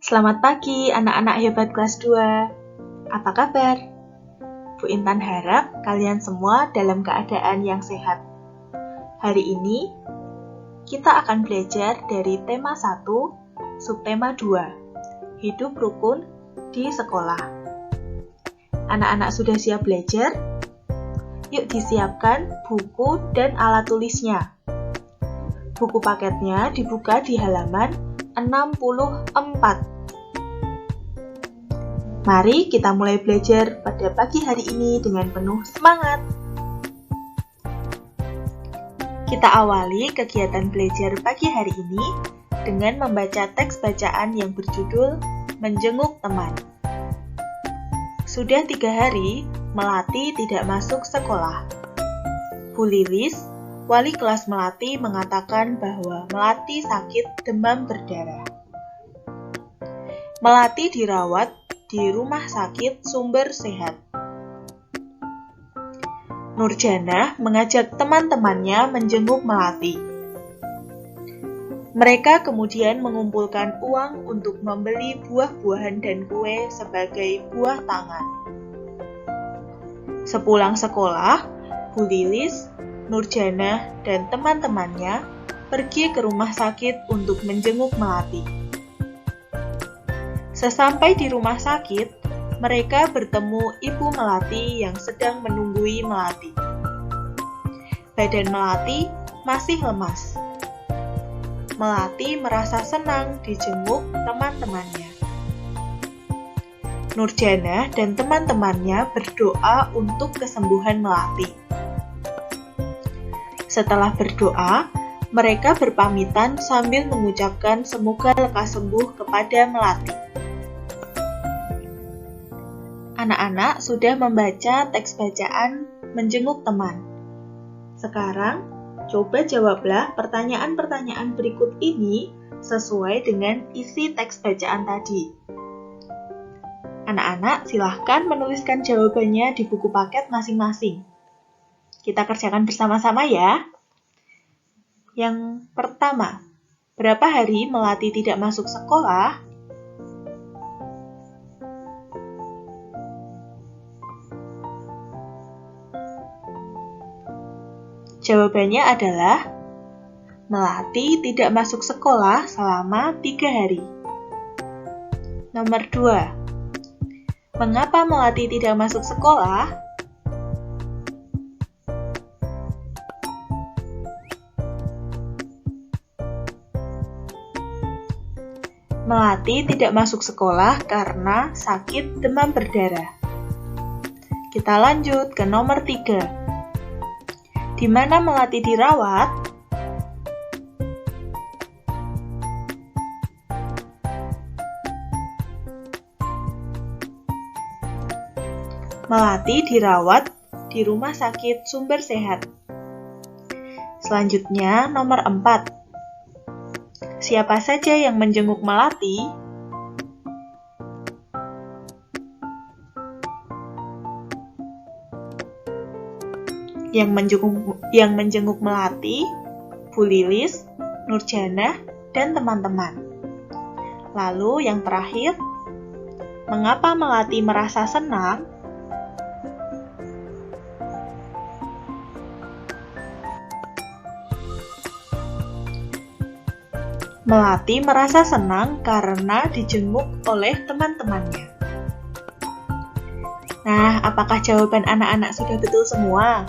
Selamat pagi anak-anak hebat kelas 2. Apa kabar? Bu Intan harap kalian semua dalam keadaan yang sehat. Hari ini kita akan belajar dari tema 1, subtema 2, hidup rukun di sekolah. Anak-anak sudah siap belajar? Yuk disiapkan buku dan alat tulisnya. Buku paketnya dibuka di halaman 64. Mari kita mulai belajar pada pagi hari ini dengan penuh semangat. Kita awali kegiatan belajar pagi hari ini dengan membaca teks bacaan yang berjudul Menjenguk Teman. Sudah 3 hari, Melati tidak masuk sekolah. Bu Lilis, wali kelas Melati, mengatakan bahwa Melati sakit demam berdarah. Melati dirawat di rumah sakit Sumber Sehat. Nurjanah mengajak teman-temannya menjenguk Melati. Mereka kemudian mengumpulkan uang untuk membeli buah-buahan dan kue sebagai buah tangan. Sepulang sekolah, Bu Lilis, Nurjanah, dan teman-temannya pergi ke rumah sakit untuk menjenguk Melati. Sesampai di rumah sakit, mereka bertemu Ibu Melati yang sedang menunggui Melati. Badan Melati masih lemas. Melati merasa senang dijenguk teman-temannya. Nurjanah dan teman-temannya berdoa untuk kesembuhan Melati. Setelah berdoa, mereka berpamitan sambil mengucapkan semoga lekas sembuh kepada Melati. Anak-anak sudah membaca teks bacaan Menjenguk Teman. Sekarang, coba jawablah pertanyaan-pertanyaan berikut ini sesuai dengan isi teks bacaan tadi. Anak-anak, silahkan menuliskan jawabannya di buku paket masing-masing. Kita kerjakan bersama-sama ya. Yang pertama, berapa hari Melati tidak masuk sekolah? Jawabannya adalah Melati tidak masuk sekolah selama 3 hari. Nomor 2. Mengapa Melati tidak masuk sekolah? Melati tidak masuk sekolah karena sakit demam berdarah. Kita lanjut ke nomor 3. Di mana Melati dirawat? Melati dirawat di Rumah Sakit Sumber Sehat. Selanjutnya, nomor 4. Siapa saja yang menjenguk Melati? Yang menjenguk Melati, Bu Lilis, Nurjanah, dan teman-teman. Lalu yang terakhir, mengapa Melati merasa senang? Melati merasa senang karena dijenguk oleh teman-temannya. Nah, apakah jawaban anak-anak sudah betul semua?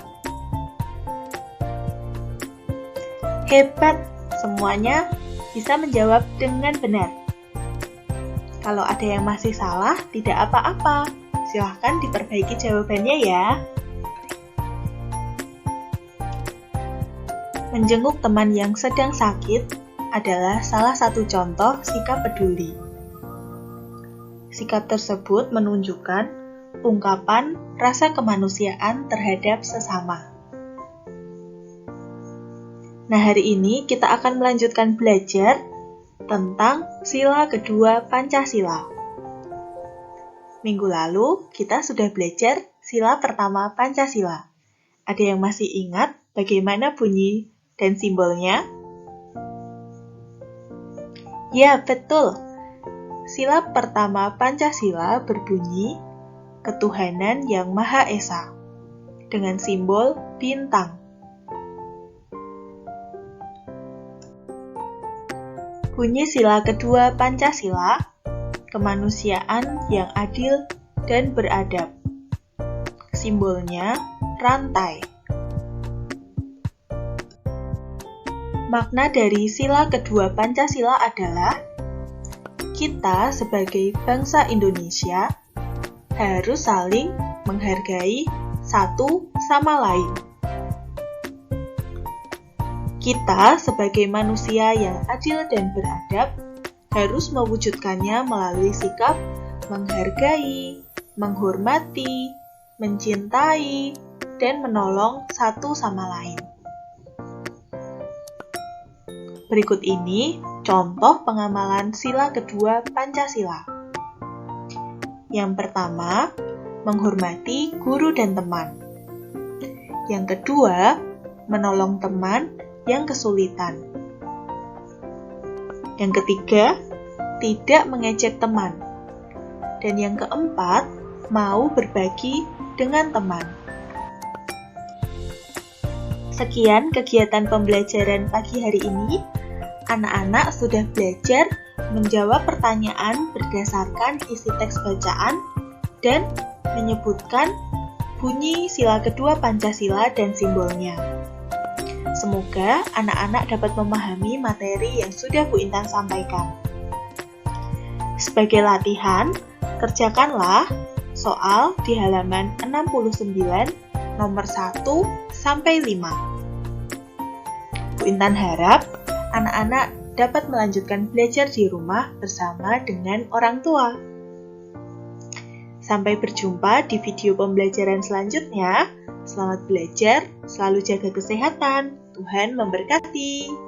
Hebat, semuanya bisa menjawab dengan benar. Kalau ada yang masih salah, tidak apa-apa. Silahkan diperbaiki jawabannya ya. Menjenguk teman yang sedang sakit adalah salah satu contoh sikap peduli. Sikap tersebut menunjukkan ungkapan rasa kemanusiaan terhadap sesama. Nah, hari ini kita akan melanjutkan belajar tentang sila kedua Pancasila. Minggu lalu, kita sudah belajar sila pertama Pancasila. Ada yang masih ingat bagaimana bunyi dan simbolnya? Ya, betul. Sila pertama Pancasila berbunyi Ketuhanan Yang Maha Esa dengan simbol bintang. Bunyi sila kedua Pancasila, kemanusiaan yang adil dan beradab. Simbolnya rantai. Makna dari sila kedua Pancasila adalah kita sebagai bangsa Indonesia harus saling menghargai satu sama lain. Kita sebagai manusia yang adil dan beradab harus mewujudkannya melalui sikap menghargai, menghormati, mencintai, dan menolong satu sama lain. Berikut ini contoh pengamalan sila kedua Pancasila. Yang pertama, menghormati guru dan teman. Yang kedua, menolong teman yang kesulitan. Yang ketiga, tidak mengejek teman. Dan yang keempat, mau berbagi dengan teman. Sekian kegiatan pembelajaran pagi hari ini. Anak-anak sudah belajar menjawab pertanyaan berdasarkan isi teks bacaan dan menyebutkan bunyi sila kedua Pancasila dan simbolnya. Semoga anak-anak dapat memahami materi yang sudah Bu Intan sampaikan. Sebagai latihan, kerjakanlah soal di halaman 69 nomor 1 sampai 5. Bu Intan harap anak-anak dapat melanjutkan belajar di rumah bersama dengan orang tua. Sampai berjumpa di video pembelajaran selanjutnya. Selamat belajar, selalu jaga kesehatan. Tuhan memberkati.